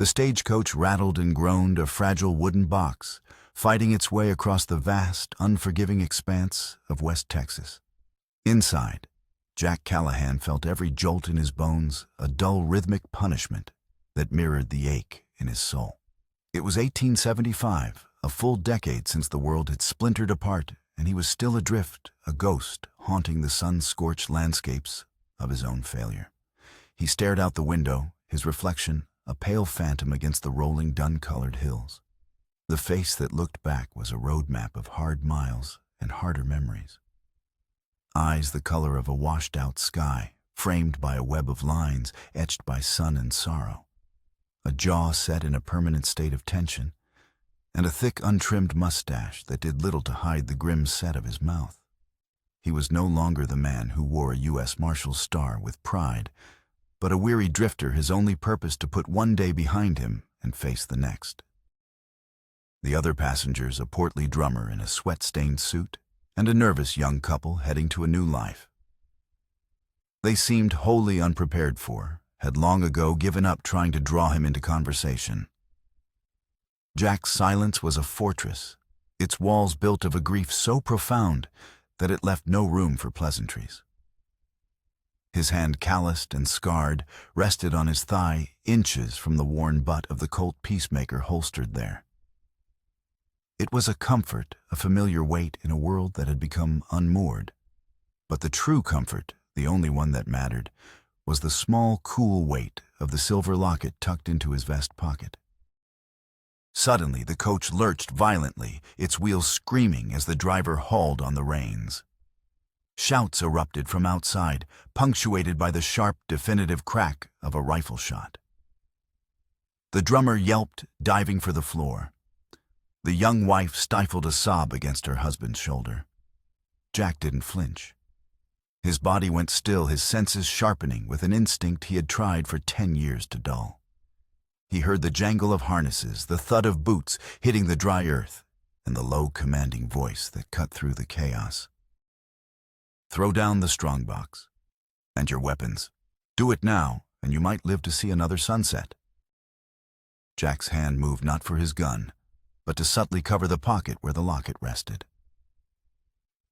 The stagecoach rattled and groaned, a fragile wooden box, fighting its way across the vast, unforgiving expanse of West Texas. Inside, Jack Callahan felt every jolt in his bones a dull rhythmic punishment that mirrored the ache in his soul. It was 1875, a full decade since the world had splintered apart, and he was still adrift, a ghost haunting the sun-scorched landscapes of his own failure. He stared out the window, his reflection a pale phantom against the rolling dun-colored hills. The face that looked back was a roadmap of hard miles and harder memories. Eyes the color of a washed-out sky, framed by a web of lines etched by sun and sorrow. A jaw set in a permanent state of tension, and a thick, untrimmed mustache that did little to hide the grim set of his mouth. He was no longer the man who wore a U.S. Marshal's star with pride, but a weary drifter, his only purpose to put one day behind him and face the next. The other passengers, a portly drummer in a sweat-stained suit, and a nervous young couple heading to a new life. They seemed wholly unprepared for, had long ago given up trying to draw him into conversation. Jack's silence was a fortress, its walls built of a grief so profound that it left no room for pleasantries. His hand, calloused and scarred, rested on his thigh, inches from the worn butt of the Colt Peacemaker holstered there. It was a comfort, a familiar weight in a world that had become unmoored. But the true comfort, the only one that mattered, was the small, cool weight of the silver locket tucked into his vest pocket. Suddenly, the coach lurched violently, its wheels screaming as the driver hauled on the reins. Shouts erupted from outside, punctuated by the sharp, definitive crack of a rifle shot. The drummer yelped, diving for the floor. The young wife stifled a sob against her husband's shoulder. Jack didn't flinch. His body went still, his senses sharpening with an instinct he had tried for 10 years to dull. He heard the jangle of harnesses, the thud of boots hitting the dry earth, and the low, commanding voice that cut through the chaos. "Throw down the strongbox. And your weapons. Do it now, and you might live to see another sunset." Jack's hand moved not for his gun, but to subtly cover the pocket where the locket rested.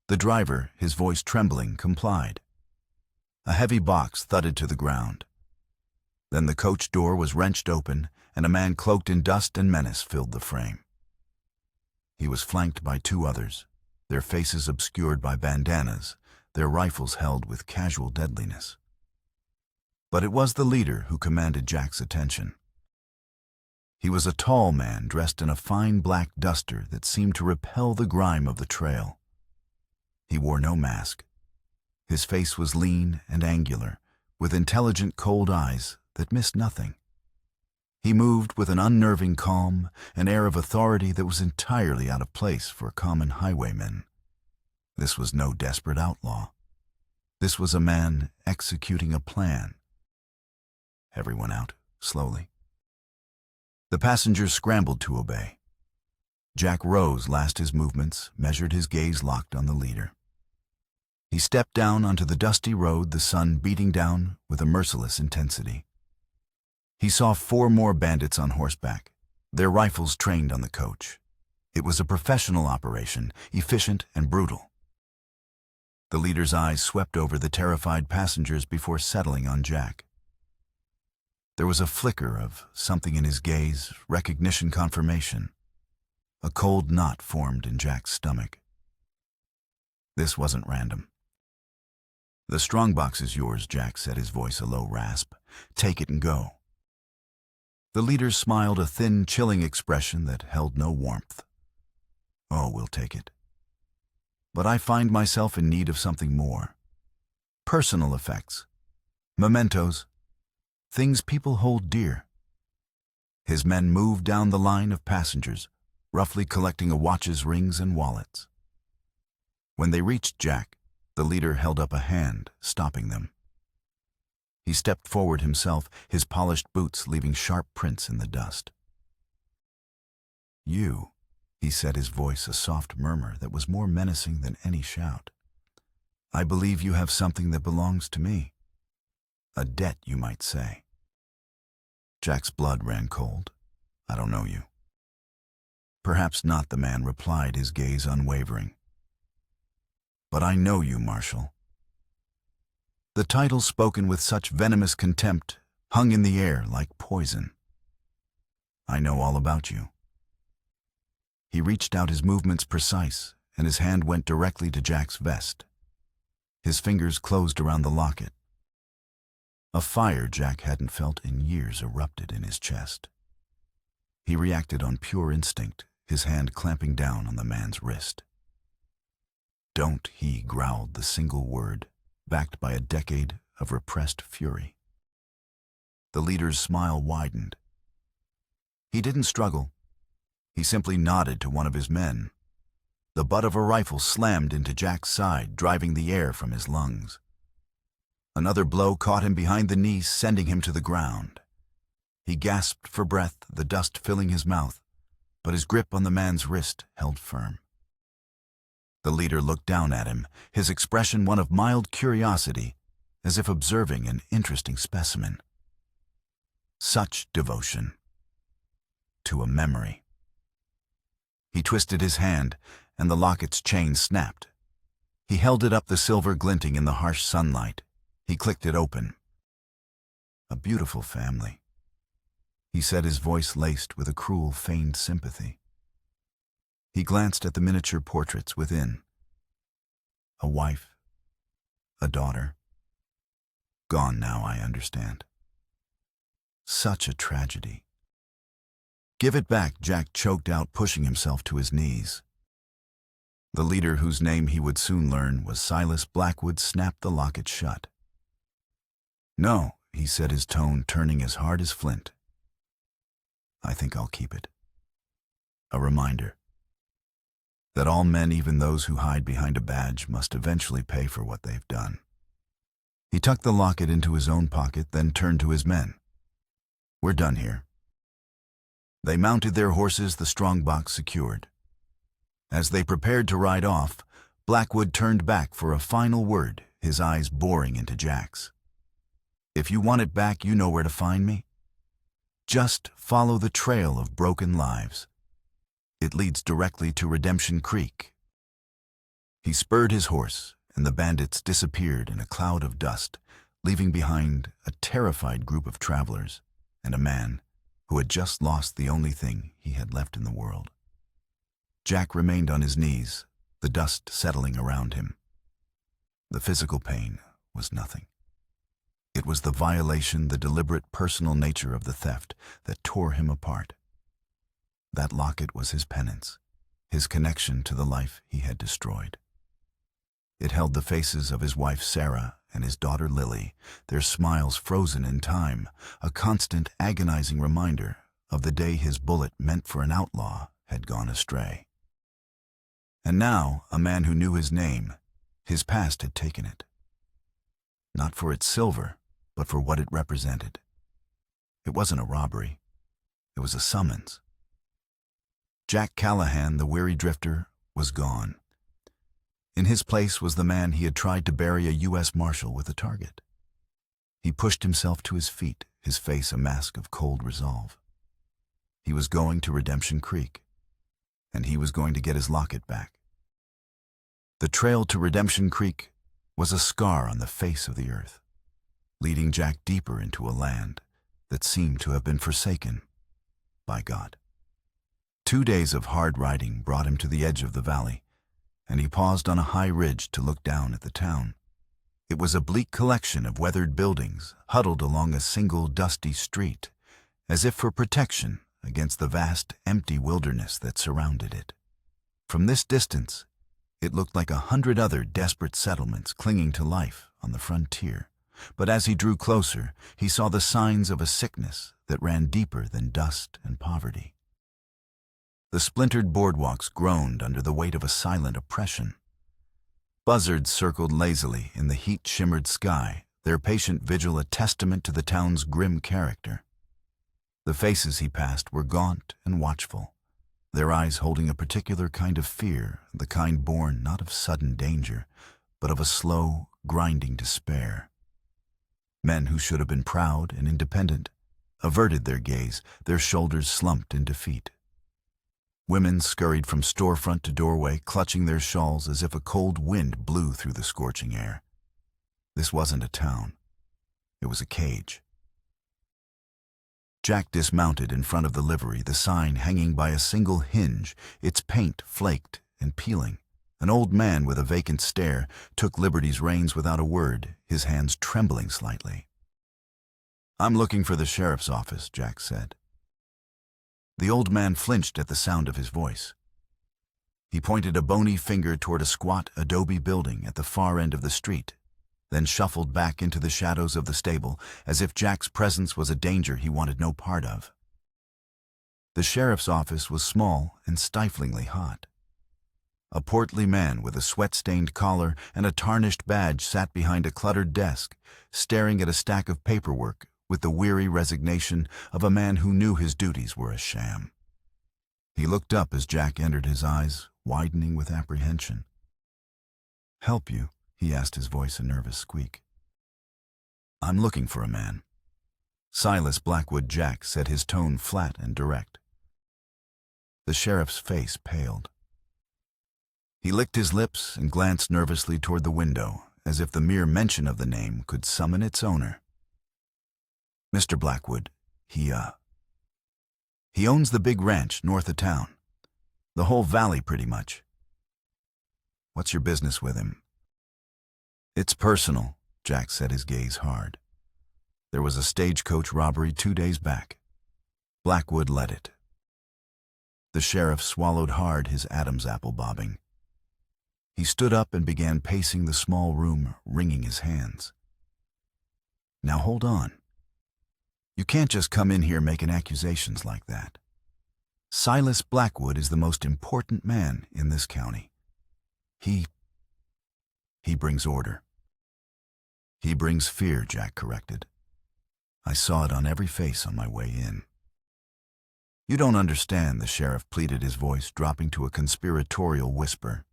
The driver, his voice trembling, complied. A heavy box thudded to the ground. Then the coach door was wrenched open, and a man cloaked in dust and menace filled the frame. He was flanked by 2 others, their faces obscured by bandanas, their rifles held with casual deadliness. But it was the leader who commanded Jack's attention. He was a tall man dressed in a fine black duster that seemed to repel the grime of the trail. He wore no mask. His face was lean and angular, with intelligent, cold eyes that missed nothing. He moved with an unnerving calm, an air of authority that was entirely out of place for common highwaymen. This was no desperate outlaw. This was a man executing a plan. Everyone out, slowly. The passengers scrambled to obey. Jack rose, last his movements, measured, his gaze locked on the leader. He stepped down onto the dusty road, the sun beating down with a merciless intensity. He saw 4 more bandits on horseback, their rifles trained on the coach. It was a professional operation, efficient and brutal. The leader's eyes swept over the terrified passengers before settling on Jack. There was a flicker of something in his gaze, recognition, confirmation. A cold knot formed in Jack's stomach. This wasn't random. "The strongbox is yours," Jack said, his voice a low rasp. "Take it and go." The leader smiled, a thin, chilling expression that held no warmth. "Oh, we'll take it. But I find myself in need of something more. Personal effects. Mementos. Things people hold dear." His men moved down the line of passengers, roughly collecting watches, rings, and wallets. When they reached Jack, the leader held up a hand, stopping them. He stepped forward himself, his polished boots leaving sharp prints in the dust. "You," he said, his voice a soft murmur that was more menacing than any shout. "I believe you have something that belongs to me. A debt, you might say." Jack's blood ran cold. I don't know you. Perhaps not, the man replied, his gaze unwavering. But I know you, Marshal. The title, spoken with such venomous contempt, hung in the air like poison. I know all about you. He reached out, his movements precise, and his hand went directly to Jack's vest. His fingers closed around the locket. A fire Jack hadn't felt in years erupted in his chest. He reacted on pure instinct, his hand clamping down on the man's wrist. Don't, he growled the single word, backed by a decade of repressed fury. The leader's smile widened. He didn't struggle. He simply nodded to one of his men. The butt of a rifle slammed into Jack's side, driving the air from his lungs. Another blow caught him behind the knee, sending him to the ground. He gasped for breath, the dust filling his mouth, but his grip on the man's wrist held firm. The leader looked down at him, his expression one of mild curiosity, as if observing an interesting specimen. Such devotion to a memory. He twisted his hand, and the locket's chain snapped. He held it up, the silver glinting in the harsh sunlight. He clicked it open. A beautiful family, he said, his voice laced with a cruel, feigned sympathy. He glanced at the miniature portraits within. A wife, a daughter. Gone now, I understand. Such a tragedy. Give it back, Jack choked out, pushing himself to his knees. The leader, whose name he would soon learn was Silas Blackwood, snapped the locket shut. No, he said, his tone turning as hard as flint. I think I'll keep it. A reminder that all men, even those who hide behind a badge, must eventually pay for what they've done. He tucked the locket into his own pocket, then turned to his men. We're done here. They mounted their horses, the strong box secured. As they prepared to ride off, Blackwood turned back for a final word, his eyes boring into Jack's. If you want it back, you know where to find me. Just follow the trail of broken lives. It leads directly to Redemption Creek. He spurred his horse, and the bandits disappeared in a cloud of dust, leaving behind a terrified group of travelers and a man who had just lost the only thing he had left in the world. Jack remained on his knees, the dust settling around him. The physical pain was nothing. It was the violation, the deliberate personal nature of the theft that tore him apart. That locket was his penance, his connection to the life he had destroyed. It held the faces of his wife Sarah and his daughter Lily, their smiles frozen in time, a constant agonizing reminder of the day his bullet meant for an outlaw had gone astray. And now, a man who knew his name, his past had taken it. Not for its silver, but for what it represented. It wasn't a robbery. It was a summons. Jack Callahan, the weary drifter, was gone. In his place was the man he had tried to bury, a U.S. Marshal with a target. He pushed himself to his feet, his face a mask of cold resolve. He was going to Redemption Creek, and he was going to get his locket back. The trail to Redemption Creek was a scar on the face of the earth, leading Jack deeper into a land that seemed to have been forsaken by God. 2 days of hard riding brought him to the edge of the valley, and he paused on a high ridge to look down at the town. It was a bleak collection of weathered buildings huddled along a single dusty street, as if for protection against the vast, empty wilderness that surrounded it. From this distance, it looked like 100 other desperate settlements clinging to life on the frontier. But as he drew closer, he saw the signs of a sickness that ran deeper than dust and poverty. The splintered boardwalks groaned under the weight of a silent oppression. Buzzards circled lazily in the heat-shimmered sky, their patient vigil a testament to the town's grim character. The faces he passed were gaunt and watchful, their eyes holding a particular kind of fear, the kind born not of sudden danger, but of a slow, grinding despair. Men who should have been proud and independent averted their gaze, their shoulders slumped in defeat. Women scurried from storefront to doorway, clutching their shawls as if a cold wind blew through the scorching air. This wasn't a town. It was a cage. Jack dismounted in front of the livery, the sign hanging by a single hinge, its paint flaked and peeling. An old man with a vacant stare took Liberty's reins without a word, his hands trembling slightly. "I'm looking for the sheriff's office," Jack said. The old man flinched at the sound of his voice. He pointed a bony finger toward a squat adobe building at the far end of the street, then shuffled back into the shadows of the stable as if Jack's presence was a danger he wanted no part of. The sheriff's office was small and stiflingly hot. A portly man with a sweat-stained collar and a tarnished badge sat behind a cluttered desk, staring at a stack of paperwork with the weary resignation of a man who knew his duties were a sham. He looked up as Jack entered, his eyes widening with apprehension. "Help you?" he asked, his voice a nervous squeak. "I'm looking for a man." Silas Blackwood, Jack said, his tone flat and direct. The sheriff's face paled. He licked his lips and glanced nervously toward the window, as if the mere mention of the name could summon its owner. "Mr. Blackwood, he owns the big ranch north of town. The whole valley, pretty much." "What's your business with him?" "It's personal," Jack said, his gaze hard. "There was a stagecoach robbery 2 days back. Blackwood led it." The sheriff swallowed hard, his Adam's apple bobbing. He stood up and began pacing the small room, wringing his hands. "Now hold on. You can't just come in here making accusations like that. Silas Blackwood is the most important man in this county. He brings order." "He brings fear," Jack corrected. "I saw it on every face on my way in." "You don't understand," the sheriff pleaded, his voice dropping to a conspiratorial whisper.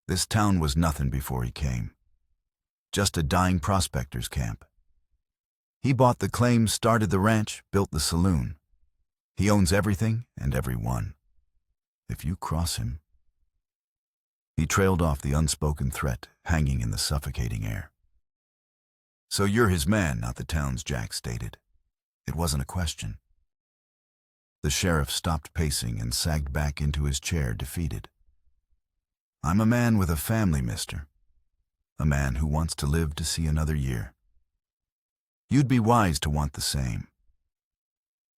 "This town was nothing before he came. Just a dying prospector's camp. He bought the claims, started the ranch, built the saloon. He owns everything and everyone. If you cross him—" He trailed off, the unspoken threat hanging in the suffocating air. "So you're his man, not the town's," Jack stated. It wasn't a question. The sheriff stopped pacing and sagged back into his chair, defeated. "I'm a man with a family, mister. A man who wants to live to see another year. You'd be wise to want the same.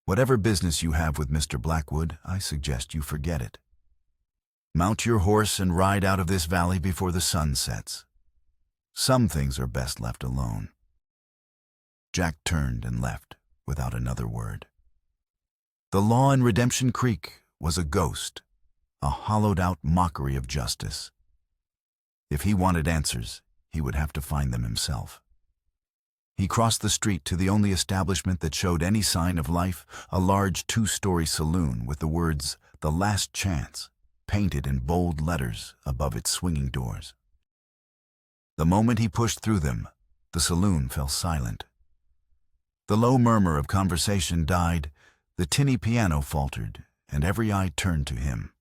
Whatever business you have with Mr. Blackwood, I suggest you forget it. Mount your horse and ride out of this valley before the sun sets. Some things are best left alone." Jack turned and left without another word. The law in Redemption Creek was a ghost, a hollowed-out mockery of justice. If he wanted answers, he would have to find them himself. He crossed the street to the only establishment that showed any sign of life, a large 2-story saloon with the words, "The Last Chance," painted in bold letters above its swinging doors. The moment he pushed through them, the saloon fell silent. The low murmur of conversation died, the tinny piano faltered, and every eye turned to him.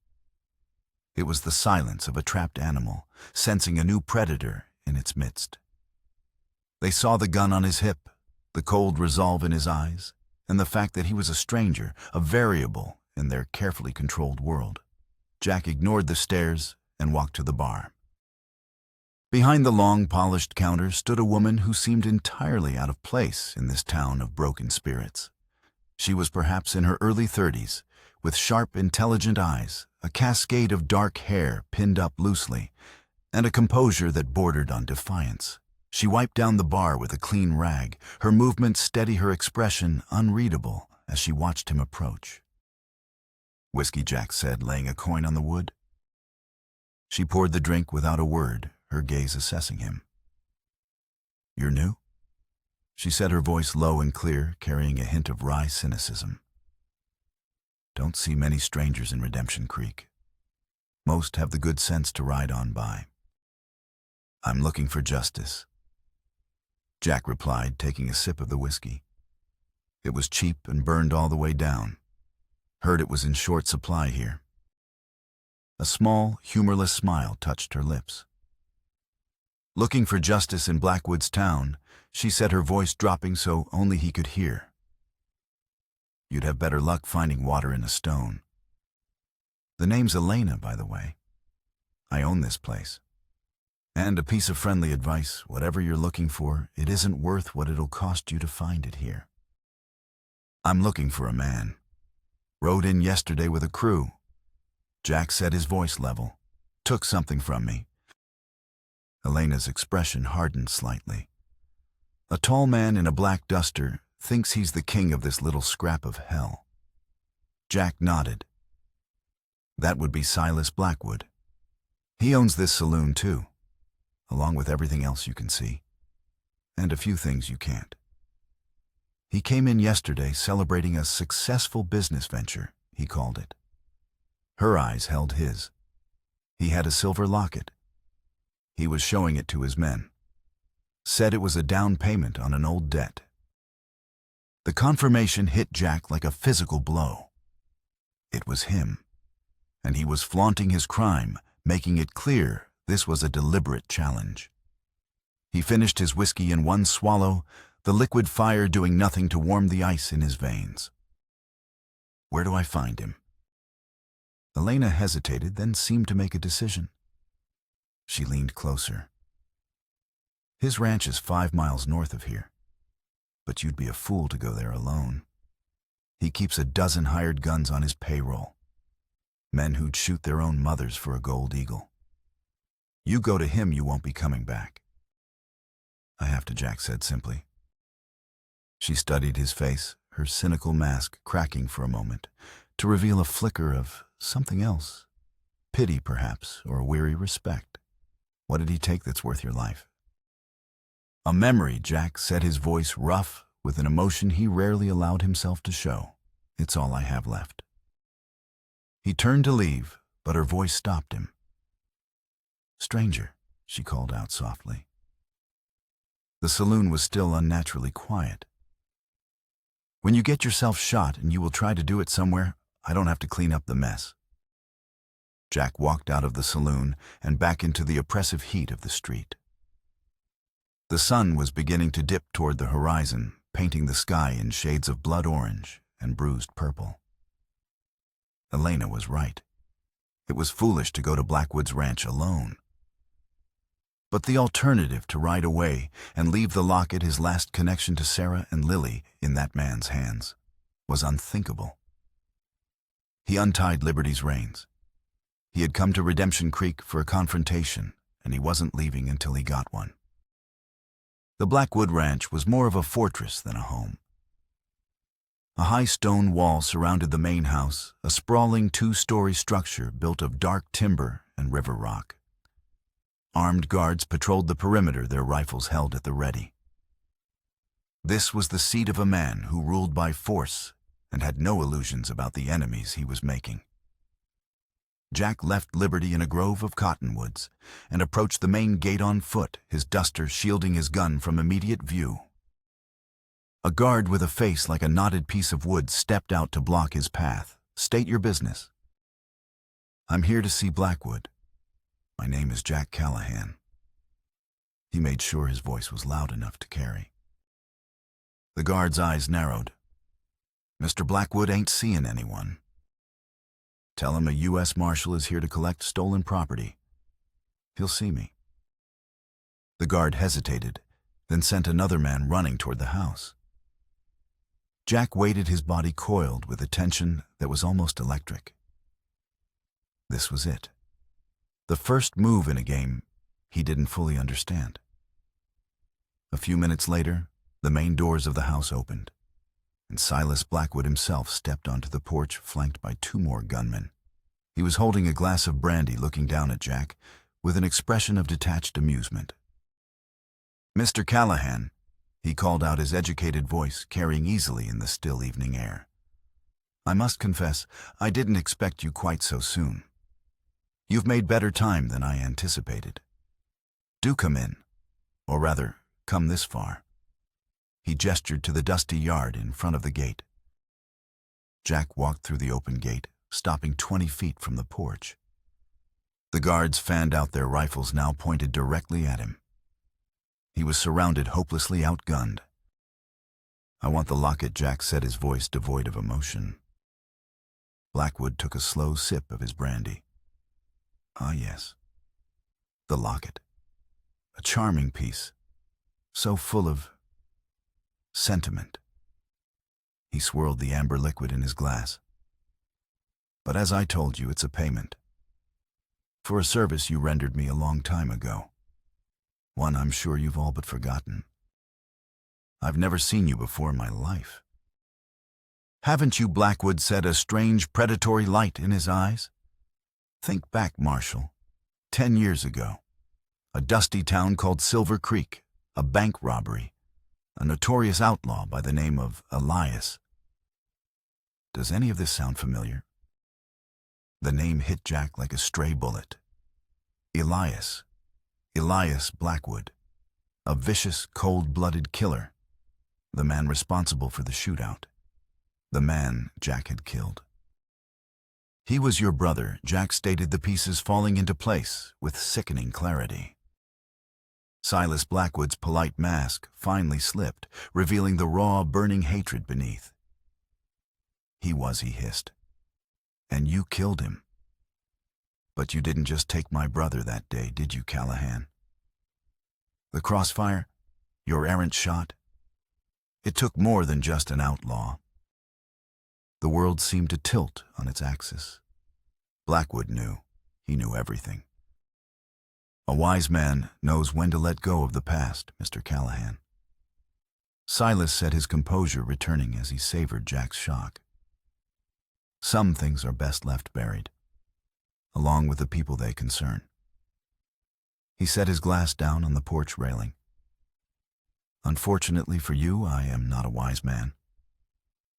It was the silence of a trapped animal, sensing a new predator in its midst. They saw the gun on his hip, the cold resolve in his eyes, and the fact that he was a stranger, a variable in their carefully controlled world. Jack ignored the stares and walked to the bar. Behind the long, polished counter stood a woman who seemed entirely out of place in this town of broken spirits. She was perhaps in her early 30s, with sharp, intelligent eyes, a cascade of dark hair pinned up loosely, and a composure that bordered on defiance. She wiped down the bar with a clean rag, her movements steady, her expression unreadable as she watched him approach. "Whiskey," Jack said, laying a coin on the wood. She poured the drink without a word, her gaze assessing him. "You're new?" she said, her voice low and clear, carrying a hint of wry cynicism. "Don't see many strangers in Redemption Creek. Most have the good sense to ride on by." "I'm looking for justice," Jack replied, taking a sip of the whiskey. It was cheap and burned all the way down. Heard it was in short supply here. A small, humorless smile touched her lips. Looking for justice in Blackwood's town, she said, her voice dropping so only he could hear. You'd have better luck finding water in a stone. The name's Elena, by the way. I own this place. And a piece of friendly advice, whatever you're looking for, it isn't worth what it'll cost you to find it here. I'm looking for a man. Rode in yesterday with a crew. Jack said, his voice level. Took something from me. Elena's expression hardened slightly. A tall man in a black duster thinks he's the king of this little scrap of hell. Jack nodded. That would be Silas Blackwood. He owns this saloon too, along with everything else you can see, and a few things you can't. He came in yesterday celebrating a successful business venture, he called it. Her eyes held his. He had a silver locket. He was showing it to his men. Said it was a down payment on an old debt. The confirmation hit Jack like a physical blow. It was him, and he was flaunting his crime, making it clear this was a deliberate challenge. He finished his whiskey in one swallow, the liquid fire doing nothing to warm the ice in his veins. Where do I find him? Elena hesitated, then seemed to make a decision. She leaned closer. His ranch is 5 miles north of here, but you'd be a fool to go there alone. He keeps a dozen hired guns on his payroll, men who'd shoot their own mothers for a gold eagle. You go to him, you won't be coming back. I have to, Jack said simply. She studied his face, her cynical mask cracking for a moment, to reveal a flicker of something else. Pity, perhaps, or weary respect. What did he take that's worth your life? A memory, Jack said, his voice rough with an emotion he rarely allowed himself to show. It's all I have left. He turned to leave, but her voice stopped him. Stranger, she called out softly. The saloon was still unnaturally quiet. When you get yourself shot and you will try to do it somewhere, I don't have to clean up the mess. Jack walked out of the saloon and back into the oppressive heat of the street. The sun was beginning to dip toward the horizon, painting the sky in shades of blood orange and bruised purple. Elena was right. It was foolish to go to Blackwood's ranch alone. But the alternative, to ride away and leave the locket, his last connection to Sarah and Lily, in that man's hands, was unthinkable. He untied Liberty's reins. He had come to Redemption Creek for a confrontation, and he wasn't leaving until he got one. The Blackwood Ranch was more of a fortress than a home. A high stone wall surrounded the main house, a sprawling 2-story structure built of dark timber and river rock. Armed guards patrolled the perimeter, their rifles held at the ready. This was the seat of a man who ruled by force and had no illusions about the enemies he was making. Jack left Liberty in a grove of cottonwoods and approached the main gate on foot, his duster shielding his gun from immediate view. A guard with a face like a knotted piece of wood stepped out to block his path. State your business. I'm here to see Blackwood. My name is Jack Callahan. He made sure his voice was loud enough to carry. The guard's eyes narrowed. Mr. Blackwood ain't seeing anyone. Tell him a U.S. Marshal is here to collect stolen property. He'll see me. The guard hesitated, then sent another man running toward the house. Jack waited, his body coiled with a tension that was almost electric. This was it. The first move in a game he didn't fully understand. A few minutes later, the main doors of the house opened, and Silas Blackwood himself stepped onto the porch, flanked by 2 more gunmen. He was holding a glass of brandy, looking down at Jack with an expression of detached amusement. Mr. Callahan, he called out, his educated voice carrying easily in the still evening air. I must confess, I didn't expect you quite so soon. You've made better time than I anticipated. Do come in, or rather, come this far. He gestured to the dusty yard in front of the gate. Jack walked through the open gate, stopping 20 feet from the porch. The guards fanned out their rifles, now pointed directly at him. He was surrounded, hopelessly outgunned. "I want the locket," Jack said, his voice devoid of emotion. Blackwood took a slow sip of his brandy. "Ah, yes. The locket. A charming piece, so full of sentiment." He swirled the amber liquid in his glass. "But as I told you, it's a payment for a service you rendered me a long time ago. One I'm sure you've all but forgotten. I've never seen you before in my life." "Haven't you?" Blackwood said, a strange predatory light in his eyes. "Think back, Marshal. 10 years ago. A dusty town called Silver Creek, a bank robbery, a notorious outlaw by the name of Elias. Does any of this sound familiar?" The name hit Jack like a stray bullet. Elias Blackwood, a vicious, cold-blooded killer, the man responsible for the shootout, the man Jack had killed. "He was your brother," Jack stated, the pieces falling into place with sickening clarity. Silas Blackwood's polite mask finally slipped, revealing the raw, burning hatred beneath. "He was," he hissed. "And you killed him. But you didn't just take my brother that day, did you, Callahan? The crossfire, your errant shot, it took more than just an outlaw." The world seemed to tilt on its axis. Blackwood knew. He knew everything. "A wise man knows when to let go of the past, Mr. Callahan." Silas said, his composure returning as he savored Jack's shock. "Some things are best left buried, along with the people they concern." He set his glass down on the porch railing. "Unfortunately for you, I am not a wise man.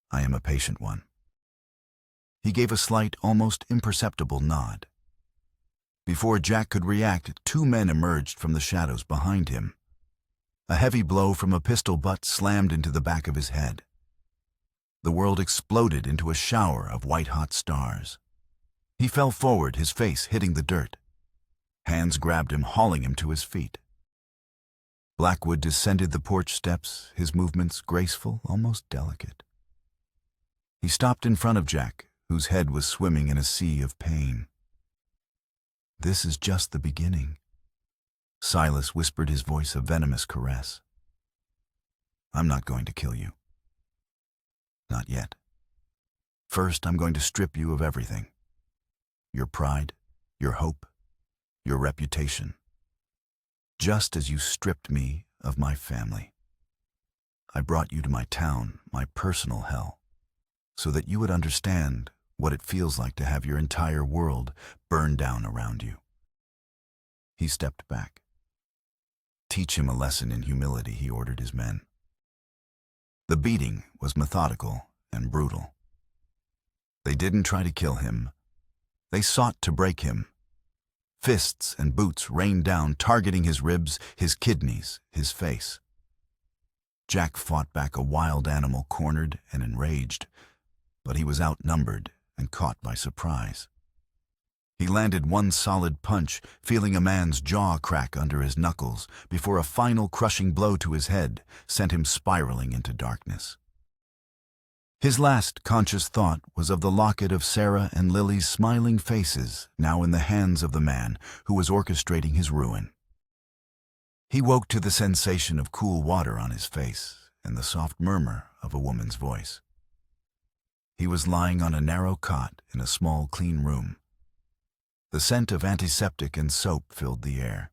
I am a patient one." He gave a slight, almost imperceptible nod. Before Jack could react, 2 men emerged from the shadows behind him. A heavy blow from a pistol butt slammed into the back of his head. The world exploded into a shower of white-hot stars. He fell forward, his face hitting the dirt. Hands grabbed him, hauling him to his feet. Blackwood descended the porch steps, his movements graceful, almost delicate. He stopped in front of Jack, whose head was swimming in a sea of pain. "This is just the beginning." Silas whispered, his voice a venomous caress. "I'm not going to kill you. Not yet. First, I'm going to strip you of everything. Your pride, your hope, your reputation. Just as you stripped me of my family. I brought you to my town, my personal hell, so that you would understand what it feels like to have your entire world burn down around you." He stepped back. "Teach him a lesson in humility," he ordered his men. The beating was methodical and brutal. They didn't try to kill him. They sought to break him. Fists and boots rained down, targeting his ribs, his kidneys, his face. Jack fought back, a wild animal, cornered and enraged, but he was outnumbered and caught by surprise. He landed one solid punch, feeling a man's jaw crack under his knuckles, before a final crushing blow to his head sent him spiraling into darkness. His last conscious thought was of the locket of Sarah and Lily's smiling faces, now in the hands of the man who was orchestrating his ruin. He woke to the sensation of cool water on his face and the soft murmur of a woman's voice. He was lying on a narrow cot in a small, clean room. The scent of antiseptic and soap filled the air.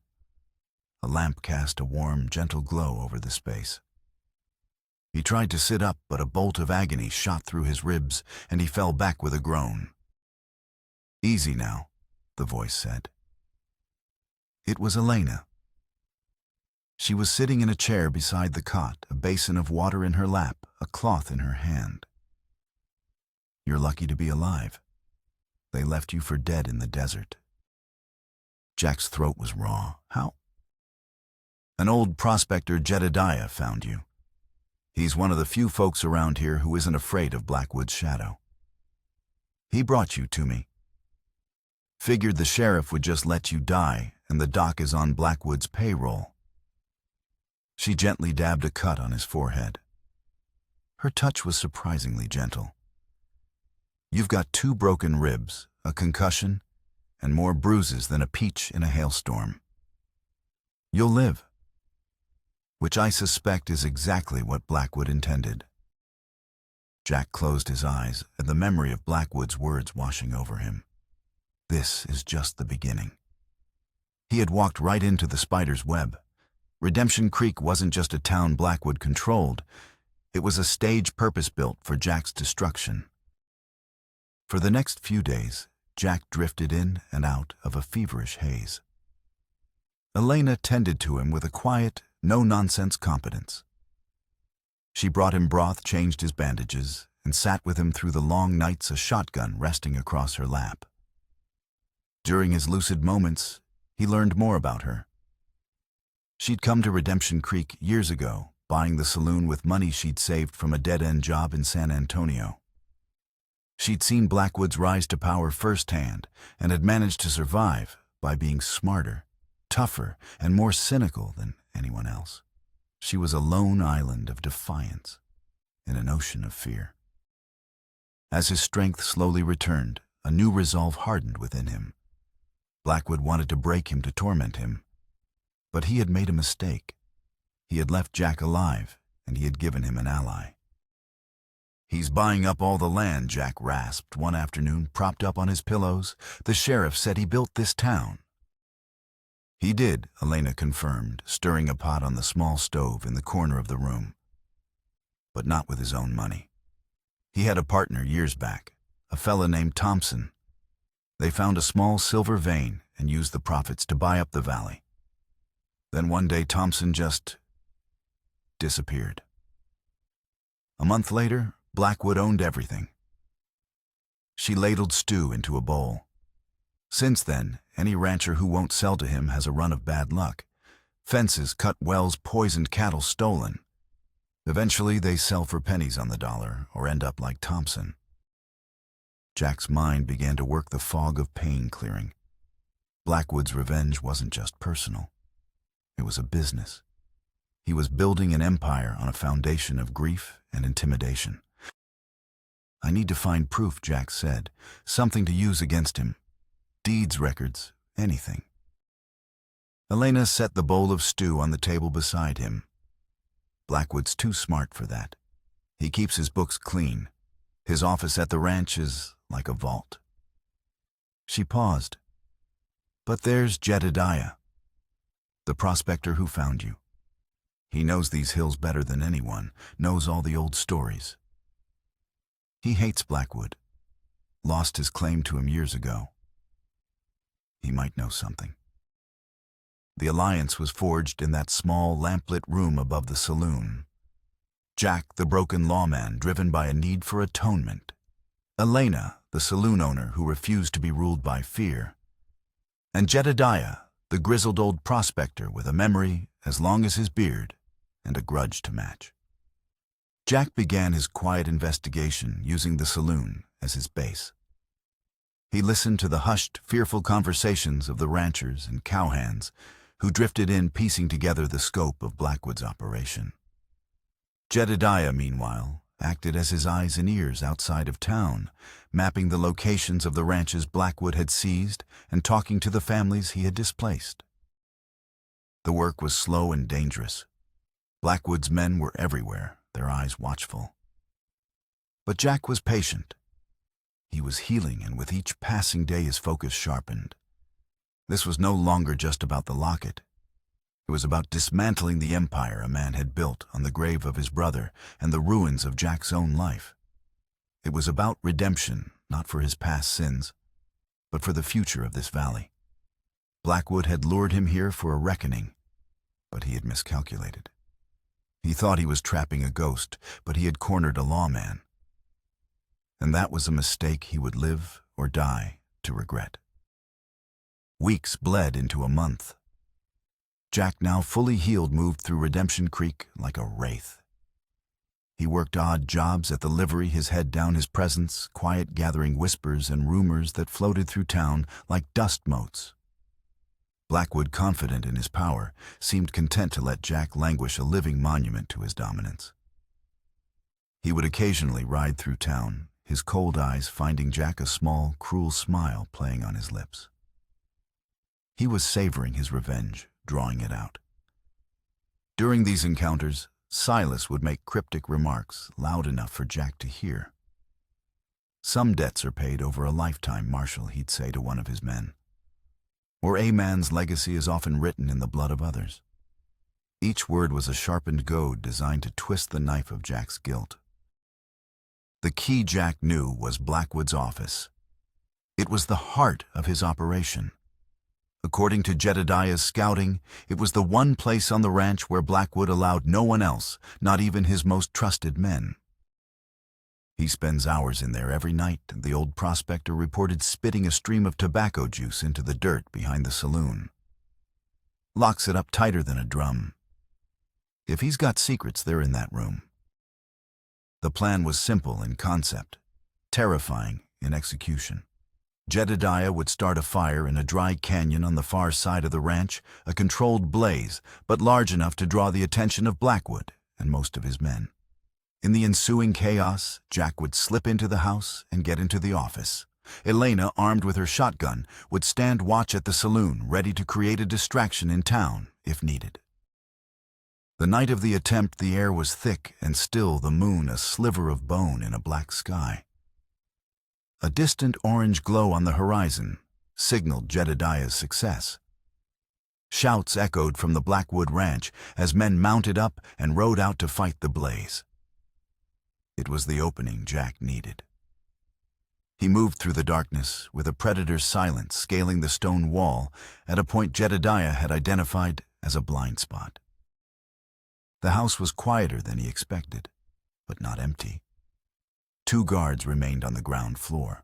A lamp cast a warm, gentle glow over the space. He tried to sit up, but a bolt of agony shot through his ribs, and he fell back with a groan. "Easy now," the voice said. It was Elena. She was sitting in a chair beside the cot, a basin of water in her lap, a cloth in her hand. "You're lucky to be alive. They left you for dead in the desert." Jack's throat was raw. "How?" "An old prospector, Jedediah, found you. He's one of the few folks around here who isn't afraid of Blackwood's shadow. He brought you to me. Figured the sheriff would just let you die, and the doc is on Blackwood's payroll." She gently dabbed a cut on his forehead. Her touch was surprisingly gentle. "You've got 2 broken ribs, a concussion, and more bruises than a peach in a hailstorm. You'll live." Which I suspect is exactly what Blackwood intended. Jack closed his eyes at the memory of Blackwood's words washing over him. This is just the beginning. He had walked right into the spider's web. Redemption Creek wasn't just a town Blackwood controlled. It was a stage purpose-built for Jack's destruction. For the next few days, Jack drifted in and out of a feverish haze. Elena tended to him with a quiet, no-nonsense competence. She brought him broth, changed his bandages, and sat with him through the long nights, a shotgun resting across her lap. During his lucid moments, he learned more about her. She'd come to Redemption Creek years ago, buying the saloon with money she'd saved from a dead-end job in San Antonio. She'd seen Blackwood's rise to power firsthand and had managed to survive by being smarter, tougher, and more cynical than anyone else. She was a lone island of defiance in an ocean of fear. As his strength slowly returned, a new resolve hardened within him. Blackwood wanted to break him to torment him, but he had made a mistake. He had left Jack alive, and he had given him an ally. "He's buying up all the land," Jack rasped one afternoon, propped up on his pillows. "The sheriff said he built this town." "He did," Elena confirmed, stirring a pot on the small stove in the corner of the room. "But not with his own money. He had a partner years back, a fella named Thompson. They found a small silver vein and used the profits to buy up the valley. Then one day Thompson just disappeared. A month later, Blackwood owned everything." She ladled stew into a bowl. "Since then, any rancher who won't sell to him has a run of bad luck. Fences, cut wells, poisoned cattle stolen. Eventually, they sell for pennies on the dollar or end up like Thompson." Jack's mind began to work the fog of pain clearing. Blackwood's revenge wasn't just personal. It was a business. He was building an empire on a foundation of grief and intimidation. "I need to find proof," Jack said. "Something to use against him. Deeds, records, anything." Elena set the bowl of stew on the table beside him. "Blackwood's too smart for that. He keeps his books clean. His office at the ranch is like a vault." She paused. "But there's Jedediah, the prospector who found you. He knows these hills better than anyone, knows all the old stories. He hates Blackwood, lost his claim to him years ago. He might know something." The alliance was forged in that small, lamplit room above the saloon. Jack, the broken lawman, driven by a need for atonement. Elena, the saloon owner who refused to be ruled by fear. And Jedediah, the grizzled old prospector with a memory as long as his beard and a grudge to match. Jack began his quiet investigation using the saloon as his base. He listened to the hushed, fearful conversations of the ranchers and cowhands who drifted in, piecing together the scope of Blackwood's operation. Jedediah, meanwhile, acted as his eyes and ears outside of town, mapping the locations of the ranches Blackwood had seized and talking to the families he had displaced. The work was slow and dangerous. Blackwood's men were everywhere, their eyes watchful. But Jack was patient. He was healing, and with each passing day his focus sharpened. This was no longer just about the locket. It was about dismantling the empire a man had built on the grave of his brother and the ruins of Jack's own life. It was about redemption, not for his past sins, but for the future of this valley. Blackwood had lured him here for a reckoning, but he had miscalculated. He thought he was trapping a ghost, but he had cornered a lawman. And that was a mistake he would live or die to regret. Weeks bled into a month. Jack, now fully healed, moved through Redemption Creek like a wraith. He worked odd jobs at the livery, his head down, his presence quiet, gathering whispers and rumors that floated through town like dust motes. Blackwood, confident in his power, seemed content to let Jack languish, a living monument to his dominance. He would occasionally ride through town, his cold eyes finding Jack a small, cruel smile playing on his lips. He was savoring his revenge, drawing it out. During these encounters, Silas would make cryptic remarks loud enough for Jack to hear. "Some debts are paid over a lifetime, Marshal," he'd say to one of his men. "Or a man's legacy is often written in the blood of others." Each word was a sharpened goad designed to twist the knife of Jack's guilt. The key, Jack knew, was Blackwood's office. It was the heart of his operation. According to Jedediah's scouting, it was the one place on the ranch where Blackwood allowed no one else, not even his most trusted men. "He spends hours in there every night," the old prospector reported, spitting a stream of tobacco juice into the dirt behind the saloon. "Locks it up tighter than a drum. If he's got secrets, they're in that room." The plan was simple in concept, terrifying in execution. Jedediah would start a fire in a dry canyon on the far side of the ranch, a controlled blaze, but large enough to draw the attention of Blackwood and most of his men. In the ensuing chaos, Jack would slip into the house and get into the office. Elena, armed with her shotgun, would stand watch at the saloon, ready to create a distraction in town if needed. The night of the attempt, the air was thick and still, the moon a sliver of bone in a black sky. A distant orange glow on the horizon signaled Jedediah's success. Shouts echoed from the Blackwood ranch as men mounted up and rode out to fight the blaze. It was the opening Jack needed. He moved through the darkness with a predator's silence, scaling the stone wall at a point Jedediah had identified as a blind spot. The house was quieter than he expected, but not empty. 2 guards remained on the ground floor.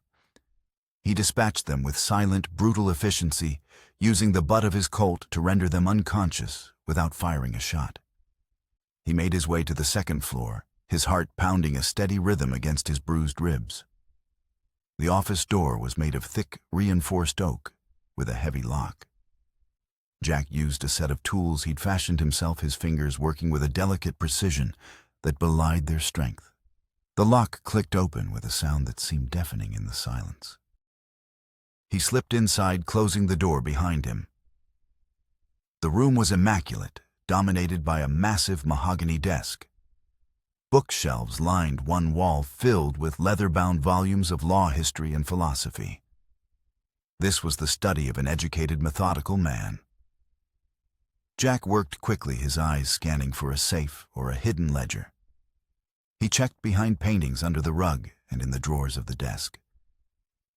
He dispatched them with silent, brutal efficiency, using the butt of his Colt to render them unconscious without firing a shot. He made his way to the 2nd floor, his heart pounding a steady rhythm against his bruised ribs. The office door was made of thick, reinforced oak with a heavy lock. Jack used a set of tools he'd fashioned himself, his fingers working with a delicate precision that belied their strength. The lock clicked open with a sound that seemed deafening in the silence. He slipped inside, closing the door behind him. The room was immaculate, dominated by a massive mahogany desk. Bookshelves lined one wall, filled with leather-bound volumes of law, history, and philosophy. This was the study of an educated, methodical man. Jack worked quickly, his eyes scanning for a safe or a hidden ledger. He checked behind paintings under the rug and in the drawers of the desk.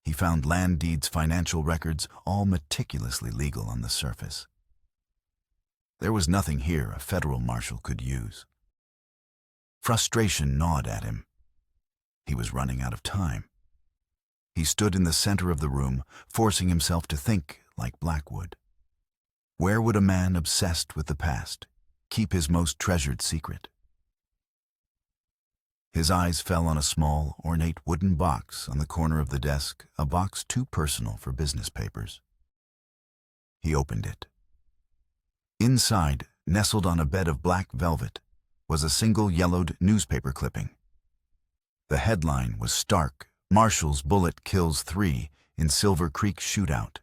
He found land deeds, financial records, all meticulously legal on the surface. There was nothing here a federal marshal could use. Frustration gnawed at him. He was running out of time. He stood in the center of the room, forcing himself to think like Blackwood. Where would a man obsessed with the past keep his most treasured secret? His eyes fell on a small, ornate wooden box on the corner of the desk, a box too personal for business papers. He opened it. Inside, nestled on a bed of black velvet, was a single yellowed newspaper clipping. The headline was stark: "Marshall's bullet kills 3 in Silver Creek shootout."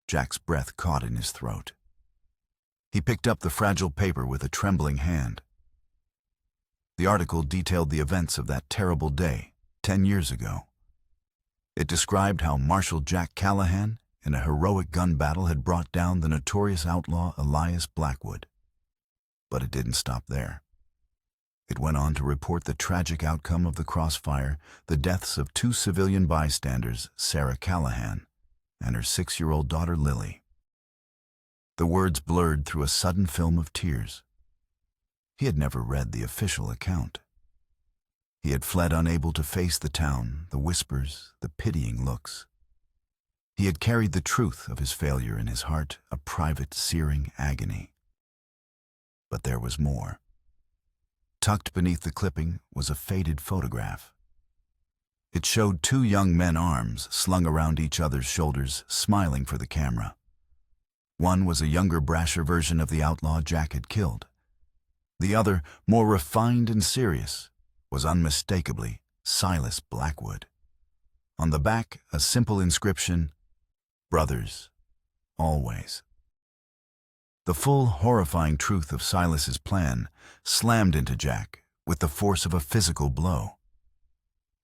Jack's breath caught in his throat. He picked up the fragile paper with a trembling hand. The article detailed the events of that terrible day, 10 years ago. It described how Marshal Jack Callahan, in a heroic gun battle, had brought down the notorious outlaw Elias Blackwood. But it didn't stop there. It went on to report the tragic outcome of the crossfire, the deaths of 2 civilian bystanders, Sarah Callahan and her 6-year-old daughter Lily. The words blurred through a sudden film of tears. He had never read the official account. He had fled, unable to face the town, the whispers, the pitying looks. He had carried the truth of his failure in his heart, a private, searing agony. But there was more. Tucked beneath the clipping was a faded photograph. It showed two young men's arms slung around each other's shoulders, smiling for the camera. One was a younger, brasher version of the outlaw Jack had killed. The other, more refined and serious, was unmistakably Silas Blackwood. On the back, a simple inscription, "Brothers, always." The full, horrifying truth of Silas's plan slammed into Jack with the force of a physical blow.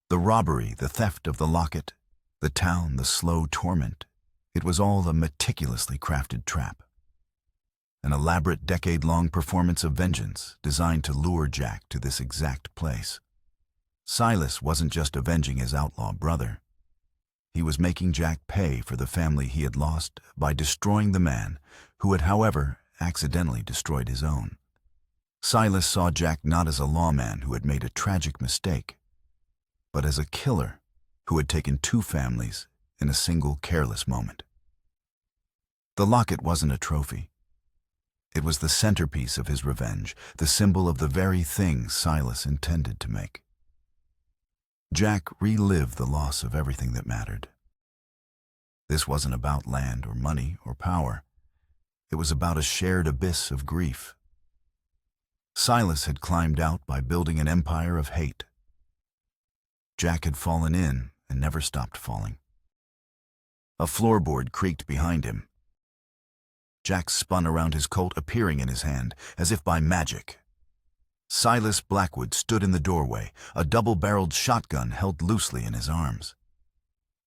The robbery, the theft of the locket, the town, the slow torment, it was all a meticulously crafted trap. An elaborate decade-long performance of vengeance designed to lure Jack to this exact place. Silas wasn't just avenging his outlaw brother. He was making Jack pay for the family he had lost by destroying the man who had, however, accidentally destroyed his own. Silas saw Jack not as a lawman who had made a tragic mistake, but as a killer who had taken two families in a single careless moment. The locket wasn't a trophy. It was the centerpiece of his revenge, the symbol of the very thing Silas intended to make. Jack relived the loss of everything that mattered. This wasn't about land or money or power. It was about a shared abyss of grief. Silas had climbed out by building an empire of hate. Jack had fallen in and never stopped falling. A floorboard creaked behind him. Jack spun around his Colt, appearing in his hand, as if by magic. Silas Blackwood stood in the doorway, a double-barreled shotgun held loosely in his arms.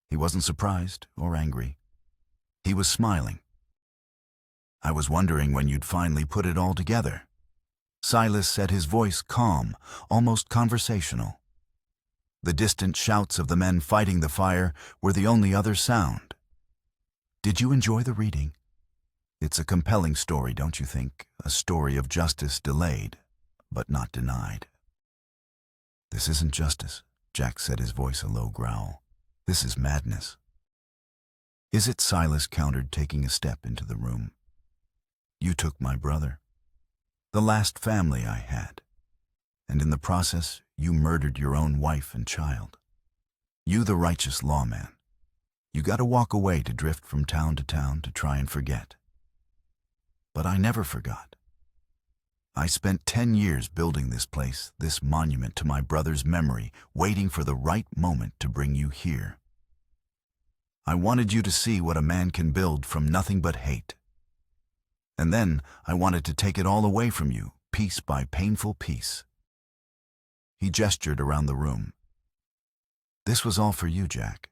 He wasn't surprised or angry. He was smiling. "I was wondering when you'd finally put it all together." Silas said, his voice calm, almost conversational. The distant shouts of the men fighting the fire were the only other sound. "Did you enjoy the reading? It's a compelling story, don't you think? A story of justice delayed, but not denied." "This isn't justice," Jack said, his voice a low growl. "This is madness." "Is it?" Silas countered, taking a step into the room. "You took my brother, the last family I had, and in the process you murdered your own wife and child. You, the righteous lawman, you got to walk away to drift from town to try and forget. But I never forgot. I spent 10 years building this place, this monument to my brother's memory, waiting for the right moment to bring you here. I wanted you to see what a man can build from nothing but hate. And then I wanted to take it all away from you, piece by painful piece." He gestured around the room. "This was all for you, Jack.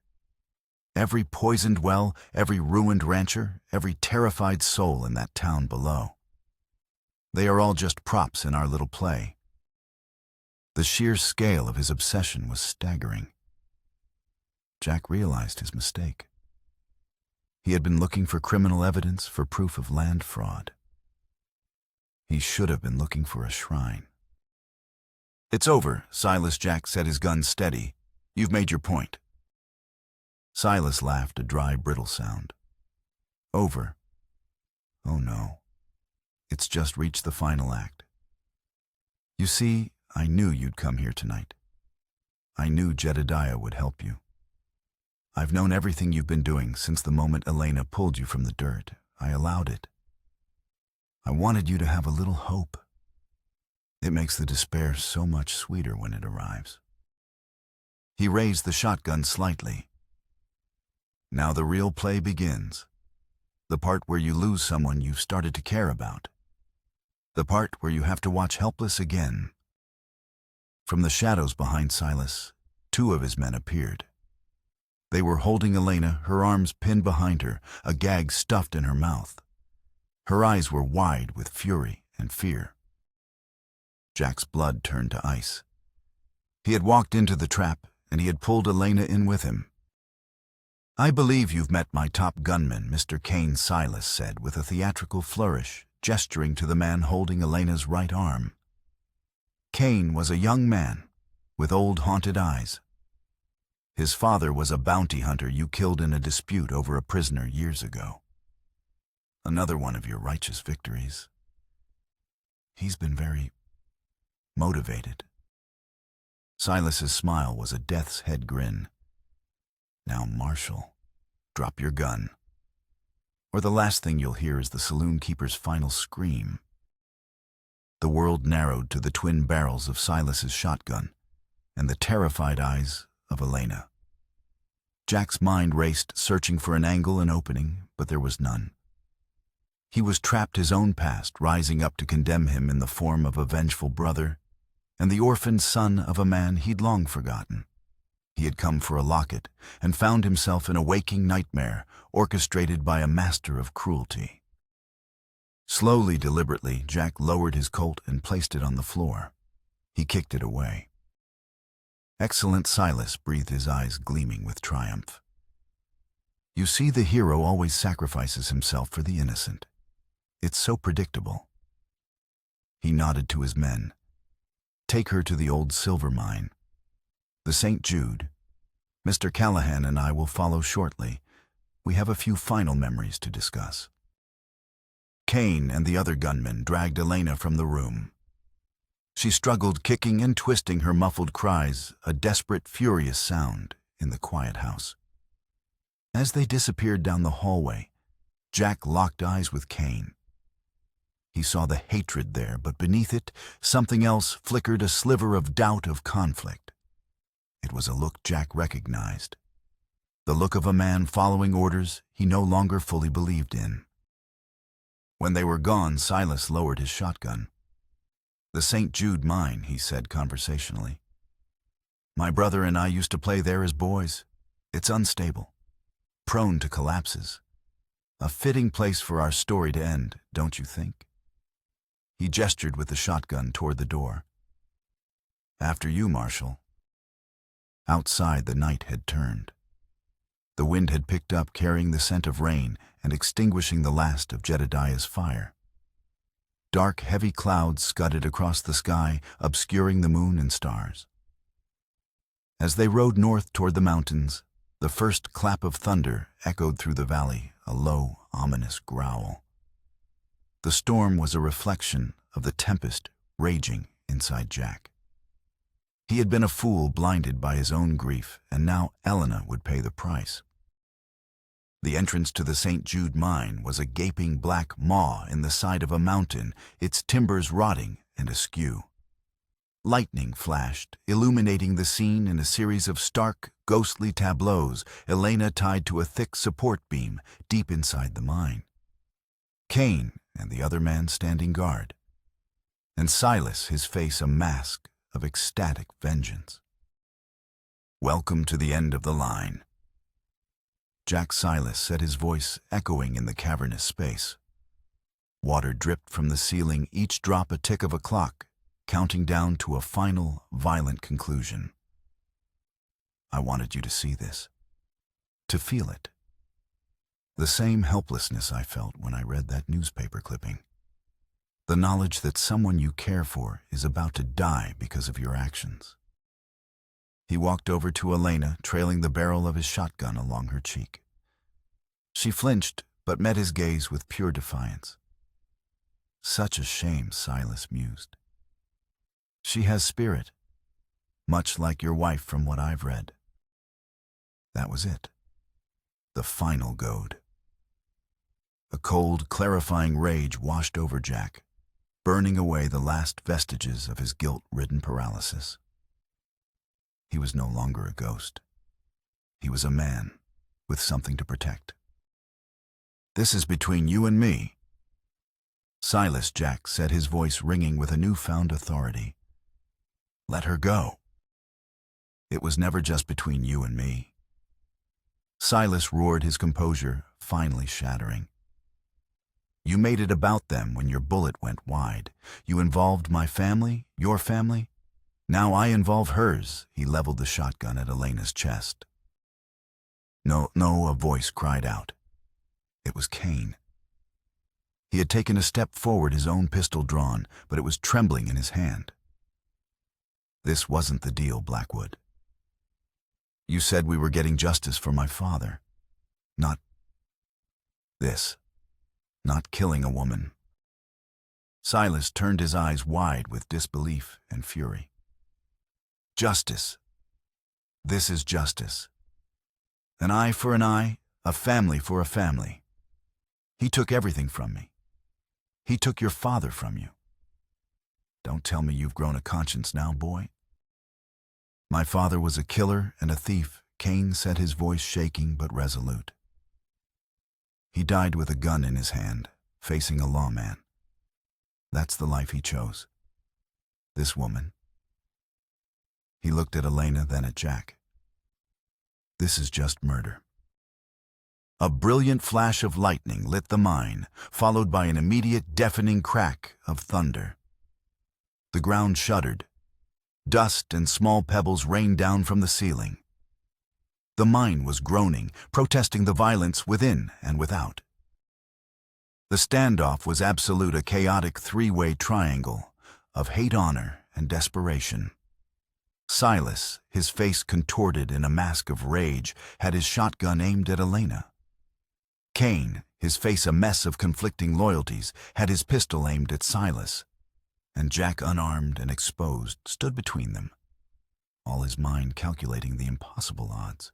Every poisoned well, every ruined rancher, every terrified soul in that town below. They are all just props in our little play." The sheer scale of his obsession was staggering. Jack realized his mistake. He had been looking for criminal evidence, for proof of land fraud. He should have been looking for a shrine. "It's over," Silas. Jack said, his gun steady. "You've made your point." Silas laughed, a dry, brittle sound. "Over? Oh no. It's just reached the final act. You see, I knew you'd come here tonight. I knew Jedediah would help you. I've known everything you've been doing since the moment Elena pulled you from the dirt. I allowed it. I wanted you to have a little hope. It makes the despair so much sweeter when it arrives." He raised the shotgun slightly. "Now the real play begins. The part where you lose someone you've started to care about. The part where you have to watch helpless again." From the shadows behind Silas, 2 of his men appeared. They were holding Elena, her arms pinned behind her, a gag stuffed in her mouth. Her eyes were wide with fury and fear. Jack's blood turned to ice. He had walked into the trap, and he had pulled Elena in with him. "I believe you've met my top gunman, Mr. Kane," Silas said with a theatrical flourish, gesturing to the man holding Elena's right arm. Kane was a young man with old haunted eyes. His father was a bounty hunter you killed in a dispute over a prisoner years ago. Another one of your righteous victories. He's been very motivated. Silas's smile was a death's head grin. Now, Marshall, drop your gun, or the last thing you'll hear is the saloon keeper's final scream. The world narrowed to the twin barrels of Silas's shotgun and the terrified eyes of Elena. Jack's mind raced, searching for an angle and opening, but there was none. He was trapped his own past, rising up to condemn him in the form of a vengeful brother and the orphaned son of a man he'd long forgotten. He had come for a locket and found himself in a waking nightmare orchestrated by a master of cruelty. Slowly, deliberately, Jack lowered his Colt and placed it on the floor. He kicked it away. Excellent, Silas breathed, his eyes gleaming with triumph. You see, the hero always sacrifices himself for the innocent. It's so predictable. He nodded to his men. Take her to the old silver mine. The St. Jude. Mr. Callahan and I will follow shortly. We have a few final memories to discuss. Kane and the other gunmen dragged Elena from the room. She struggled, kicking and twisting her muffled cries, a desperate, furious sound in the quiet house. As they disappeared down the hallway, Jack locked eyes with Kane. He saw the hatred there, but beneath it, something else flickered, a sliver of doubt, of conflict. It was a look Jack recognized. The look of a man following orders he no longer fully believed in. When they were gone, Silas lowered his shotgun. The St. Jude mine, he said conversationally. My brother and I used to play there as boys. It's unstable, prone to collapses. A fitting place for our story to end, don't you think? He gestured with the shotgun toward the door. After you, Marshall. Outside, the night had turned. The wind had picked up, carrying the scent of rain and extinguishing the last of Jedediah's fire. Dark, heavy clouds scudded across the sky, obscuring the moon and stars. As they rode north toward the mountains, the first clap of thunder echoed through the valley, a low, ominous growl. The storm was a reflection of the tempest raging inside Jack. He had been a fool, blinded by his own grief, and now Elena would pay the price. The entrance to the St. Jude mine was a gaping black maw in the side of a mountain, its timbers rotting and askew. Lightning flashed, illuminating the scene in a series of stark, ghostly tableaus, Elena tied to a thick support beam deep inside the mine. Kane and the other man standing guard. And Silas, his face a mask of ecstatic vengeance. Welcome to the end of the line. Jack Silas said, his voice echoing in the cavernous space. Water dripped from the ceiling, each drop a tick of a clock, counting down to a final, violent conclusion. I wanted you to see this, to feel it. The same helplessness I felt when I read that newspaper clipping. The knowledge that someone you care for is about to die because of your actions. He walked over to Elena, trailing the barrel of his shotgun along her cheek. She flinched, but met his gaze with pure defiance. Such a shame, Silas mused. She has spirit, much like your wife from what I've read. That was it. The final goad. A cold, clarifying rage washed over Jack, burning away the last vestiges of his guilt-ridden paralysis. He was no longer a ghost. He was a man with something to protect. This is between you and me. Silas, Jack said, his voice ringing with a newfound authority. Let her go. It was never just between you and me. Silas roared, his composure finally shattering. You made it about them when your bullet went wide. You involved my family, your family. Now I involve hers. He leveled the shotgun at Elena's chest. No, a voice cried out. It was Kane. He had taken a step forward, his own pistol drawn, but it was trembling in his hand. This wasn't the deal, Blackwood. You said we were getting justice for my father. Not this. Not killing a woman. Silas turned his eyes wide with disbelief and fury. Justice. This is justice. An eye for an eye, a family for a family. He took everything from me. He took your father from you. Don't tell me you've grown a conscience now, boy. My father was a killer and a thief, Cain said, his voice shaking but resolute. He died with a gun in his hand, facing a lawman. That's the life he chose. This woman. He looked at Elena, then at Jack. This is just murder. A brilliant flash of lightning lit the mine, followed by an immediate deafening crack of thunder. The ground shuddered. Dust and small pebbles rained down from the ceiling. The mine was groaning, protesting the violence within and without. The standoff was absolute, a chaotic three-way triangle of hate, honor, and desperation. Silas, his face contorted in a mask of rage, had his shotgun aimed at Elena. Cain, his face a mess of conflicting loyalties, had his pistol aimed at Silas. And Jack, unarmed and exposed, stood between them, all his mind calculating the impossible odds.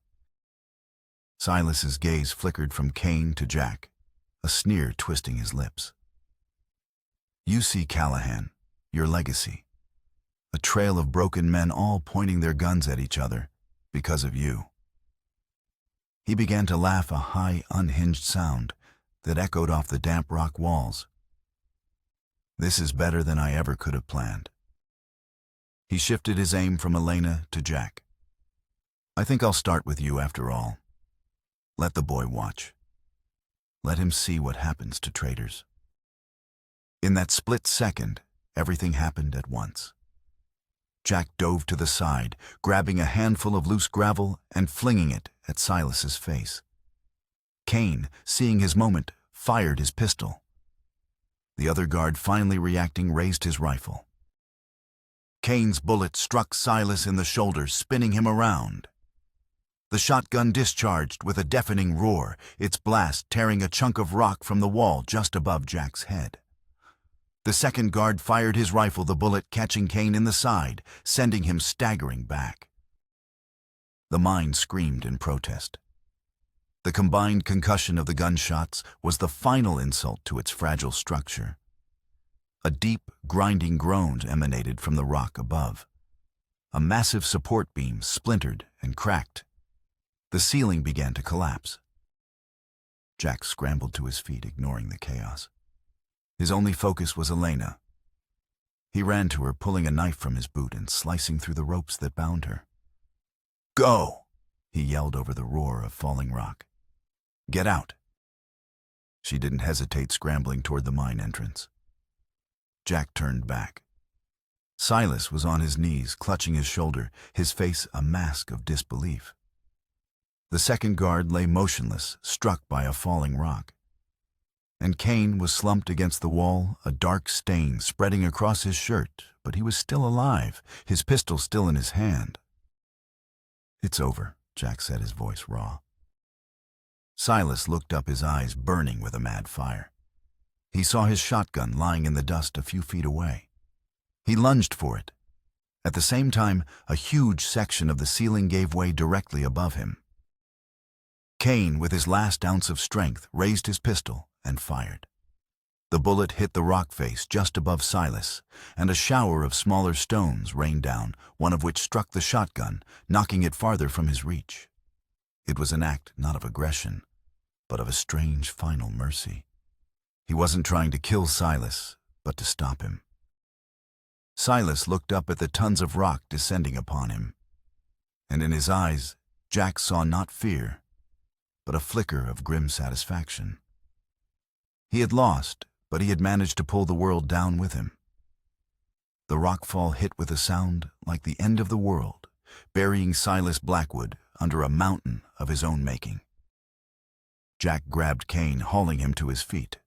Silas's gaze flickered from Cain to Jack, a sneer twisting his lips. You see, Callahan, your legacy. A trail of broken men all pointing their guns at each other because of you. He began to laugh, a high, unhinged sound that echoed off the damp rock walls. This is better than I ever could have planned. He shifted his aim from Elena to Jack. I think I'll start with you after all. Let the boy watch. Let him see what happens to traitors. In that split second, everything happened at once. Jack dove to the side, grabbing a handful of loose gravel and flinging it at Silas's face. Cain, seeing his moment, fired his pistol. The other guard, finally reacting, raised his rifle. Cain's bullet struck Silas in the shoulder, spinning him around. The shotgun discharged with a deafening roar, its blast tearing a chunk of rock from the wall just above Jack's head. The second guard fired his rifle, the bullet catching Cain in the side, sending him staggering back. The mine screamed in protest. The combined concussion of the gunshots was the final insult to its fragile structure. A deep, grinding groan emanated from the rock above. A massive support beam splintered and cracked. The ceiling began to collapse. Jack scrambled to his feet, ignoring the chaos. His only focus was Elena. He ran to her, pulling a knife from his boot and slicing through the ropes that bound her. Go! He yelled over the roar of falling rock. Get out! She didn't hesitate, scrambling toward the mine entrance. Jack turned back. Silas was on his knees, clutching his shoulder, his face a mask of disbelief. The second guard lay motionless, struck by a falling rock. And Cain was slumped against the wall, a dark stain spreading across his shirt, but he was still alive, his pistol still in his hand. It's over, Jack said, his voice raw. Silas looked up, his eyes burning with a mad fire. He saw his shotgun lying in the dust a few feet away. He lunged for it. At the same time, a huge section of the ceiling gave way directly above him. Cain, with his last ounce of strength, raised his pistol and fired. The bullet hit the rock face just above Silas, and a shower of smaller stones rained down, one of which struck the shotgun, knocking it farther from his reach. It was an act not of aggression, but of a strange final mercy. He wasn't trying to kill Silas, but to stop him. Silas looked up at the tons of rock descending upon him, and in his eyes, Jack saw not fear, but a flicker of grim satisfaction. He had lost, but he had managed to pull the world down with him. The rockfall hit with a sound like the end of the world, burying Silas Blackwood under a mountain of his own making. Jack grabbed Cain, hauling him to his feet.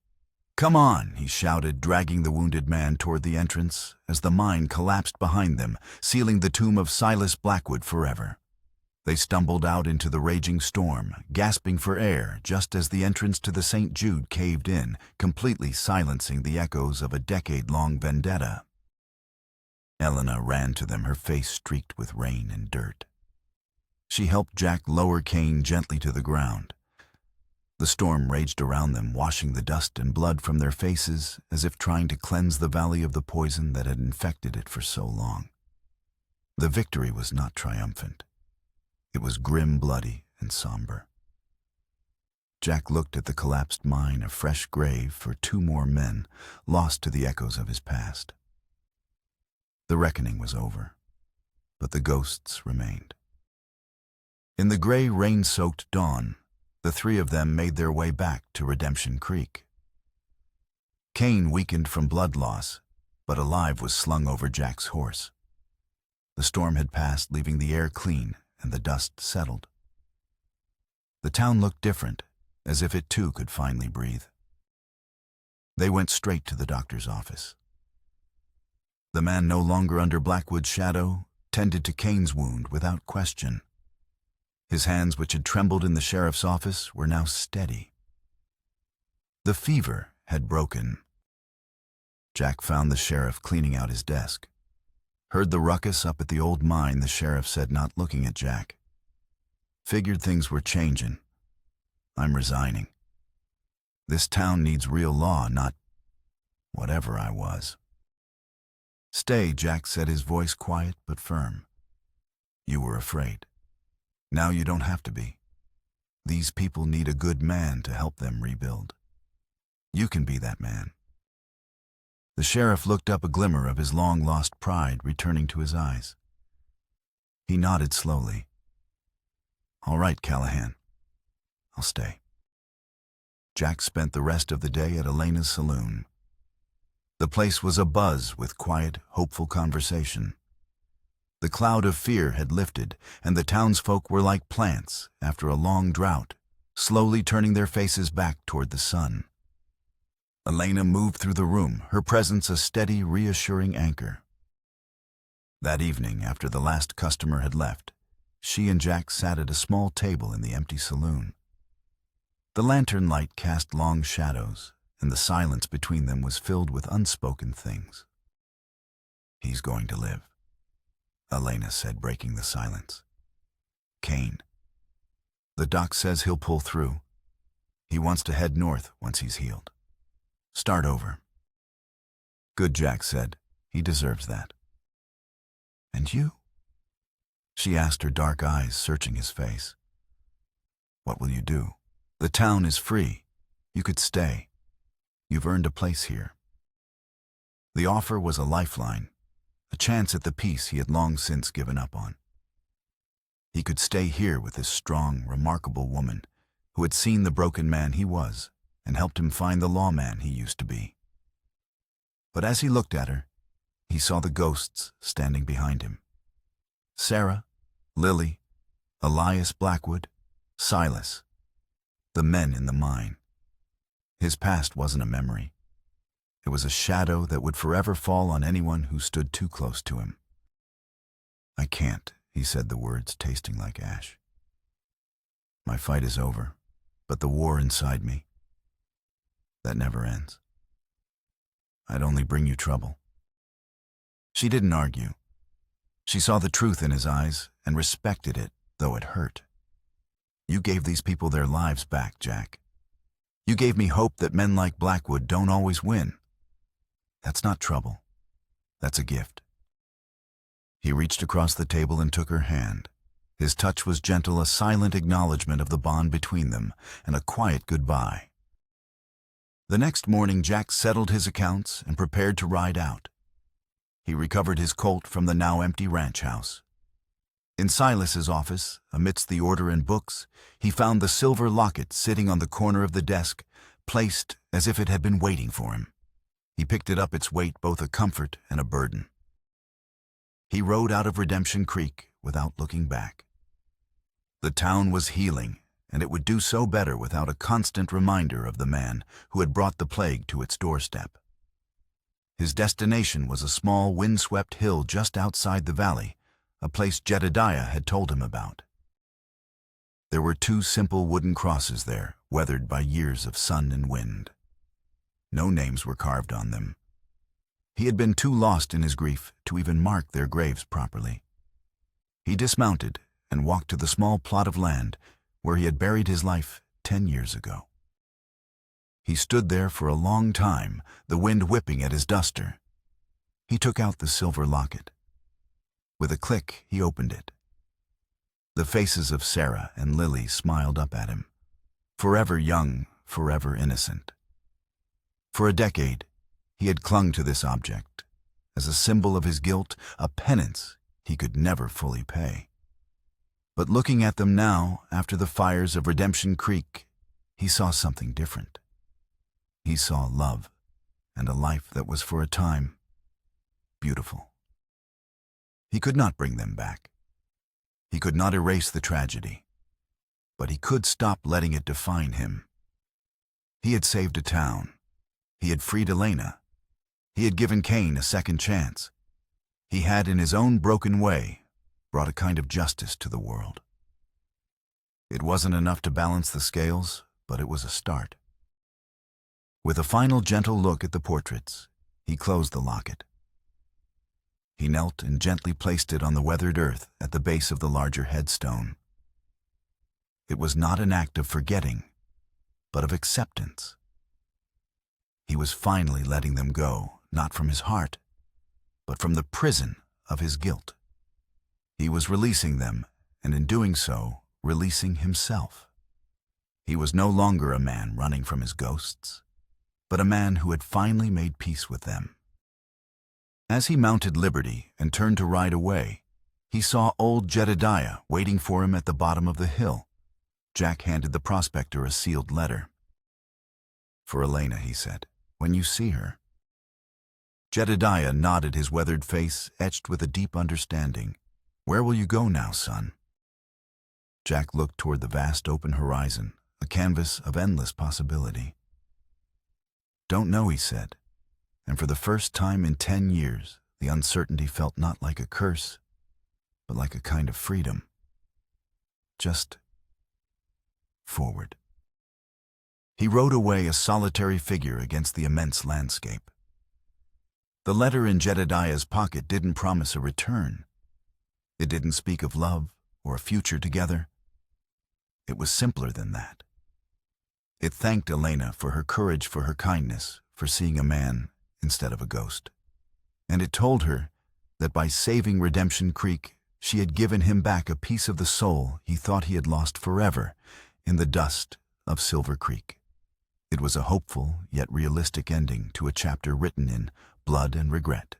Come on, he shouted, dragging the wounded man toward the entrance as the mine collapsed behind them, sealing the tomb of Silas Blackwood forever. They stumbled out into the raging storm, gasping for air just as the entrance to the St. Jude caved in, completely silencing the echoes of a decade-long vendetta. Elena ran to them, her face streaked with rain and dirt. She helped Jack lower Kane gently to the ground. The storm raged around them, washing the dust and blood from their faces as if trying to cleanse the valley of the poison that had infected it for so long. The victory was not triumphant. It was grim, bloody, and somber. Jack looked at the collapsed mine, a fresh grave for 2 more men, lost to the echoes of his past. The reckoning was over, but the ghosts remained. In the gray, rain-soaked dawn, the 3 of them made their way back to Redemption Creek. Kane, weakened from blood loss, but alive, was slung over Jack's horse. The storm had passed, leaving the air clean and the dust settled. The town looked different, as if it too could finally breathe. They went straight to the doctor's office. The man, no longer under Blackwood's shadow, tended to Kane's wound without question. His hands, which had trembled in the sheriff's office, were now steady. The fever had broken. Jack found the sheriff cleaning out his desk. Heard the ruckus up at the old mine, the sheriff said, not looking at Jack. Figured things were changing. I'm resigning. This town needs real law, not whatever I was. Stay, Jack said, his voice quiet but firm. You were afraid. Now you don't have to be. These people need a good man to help them rebuild. You can be that man. The sheriff looked up, a glimmer of his long-lost pride returning to his eyes. He nodded slowly. All right, Callahan. I'll stay. Jack spent the rest of the day at Elena's saloon. The place was abuzz with quiet, hopeful conversation. The cloud of fear had lifted, and the townsfolk were like plants after a long drought, slowly turning their faces back toward the sun. Elena moved through the room, her presence a steady, reassuring anchor. That evening, after the last customer had left, she and Jack sat at a small table in the empty saloon. The lantern light cast long shadows, and the silence between them was filled with unspoken things. He's going to live, Elena said, breaking the silence. Kane. The doc says he'll pull through. He wants to head north once he's healed. Start over. Good, Jack said. He deserves that. And you? She asked, her dark eyes searching his face. What will you do? The town is free. You could stay. You've earned a place here. The offer was a lifeline, a chance at the peace he had long since given up on. He could stay here with this strong, remarkable woman who had seen the broken man he was and helped him find the lawman he used to be. But as he looked at her, he saw the ghosts standing behind him. Sarah, Lily, Elias Blackwood, Silas, the men in the mine. His past wasn't a memory. It was a shadow that would forever fall on anyone who stood too close to him. I can't, he said, the words tasting like ash. My fight is over, but the war inside me, that never ends. I'd only bring you trouble. She didn't argue. She saw the truth in his eyes and respected it, though it hurt. You gave these people their lives back, Jack. You gave me hope that men like Blackwood don't always win. That's not trouble. That's a gift. He reached across the table and took her hand. His touch was gentle, a silent acknowledgement of the bond between them, and a quiet goodbye. The next morning, Jack settled his accounts and prepared to ride out. He recovered his colt from the now empty ranch house. In Silas's office, amidst the order and books, he found the silver locket sitting on the corner of the desk, placed as if it had been waiting for him. He picked it up, its weight both a comfort and a burden. He rode out of Redemption Creek without looking back. The town was healing, and it would do so better without a constant reminder of the man who had brought the plague to its doorstep. His destination was a small, windswept hill just outside the valley, a place Jedediah had told him about. There were 2 simple wooden crosses there, weathered by years of sun and wind. No names were carved on them. He had been too lost in his grief to even mark their graves properly. He dismounted and walked to the small plot of land where he had buried his life 10 years ago. He stood there for a long time, the wind whipping at his duster. He took out the silver locket. With a click, he opened it. The faces of Sarah and Lily smiled up at him. Forever young, forever innocent. For a decade, he had clung to this object, as a symbol of his guilt, a penance he could never fully pay. But looking at them now, after the fires of Redemption Creek, he saw something different. He saw love, and a life that was for a time beautiful. He could not bring them back. He could not erase the tragedy, but he could stop letting it define him. He had saved a town. He had freed Elena. He had given Cain a second chance. He had, in his own broken way, brought a kind of justice to the world. It wasn't enough to balance the scales, but it was a start. With a final gentle look at the portraits, he closed the locket. He knelt and gently placed it on the weathered earth at the base of the larger headstone. It was not an act of forgetting, but of acceptance. He was finally letting them go, not from his heart, but from the prison of his guilt. He was releasing them, and in doing so, releasing himself. He was no longer a man running from his ghosts, but a man who had finally made peace with them. As he mounted Liberty and turned to ride away, he saw old Jedediah waiting for him at the bottom of the hill. Jack handed the prospector a sealed letter. "For Elena," he said, "when you see her." Jedediah nodded, his weathered face etched with a deep understanding. "Where will you go now, son?" Jack looked toward the vast open horizon, a canvas of endless possibility. "Don't know," he said, and for the first time in 10 years, the uncertainty felt not like a curse, but like a kind of freedom. Just forward. He rode away, a solitary figure against the immense landscape. The letter in Jedediah's pocket didn't promise a return. It didn't speak of love or a future together. It was simpler than that. It thanked Elena for her courage, for her kindness, for seeing a man instead of a ghost. And it told her that by saving Redemption Creek, she had given him back a piece of the soul he thought he had lost forever in the dust of Silver Creek. It was a hopeful yet realistic ending to a chapter written in blood and regret.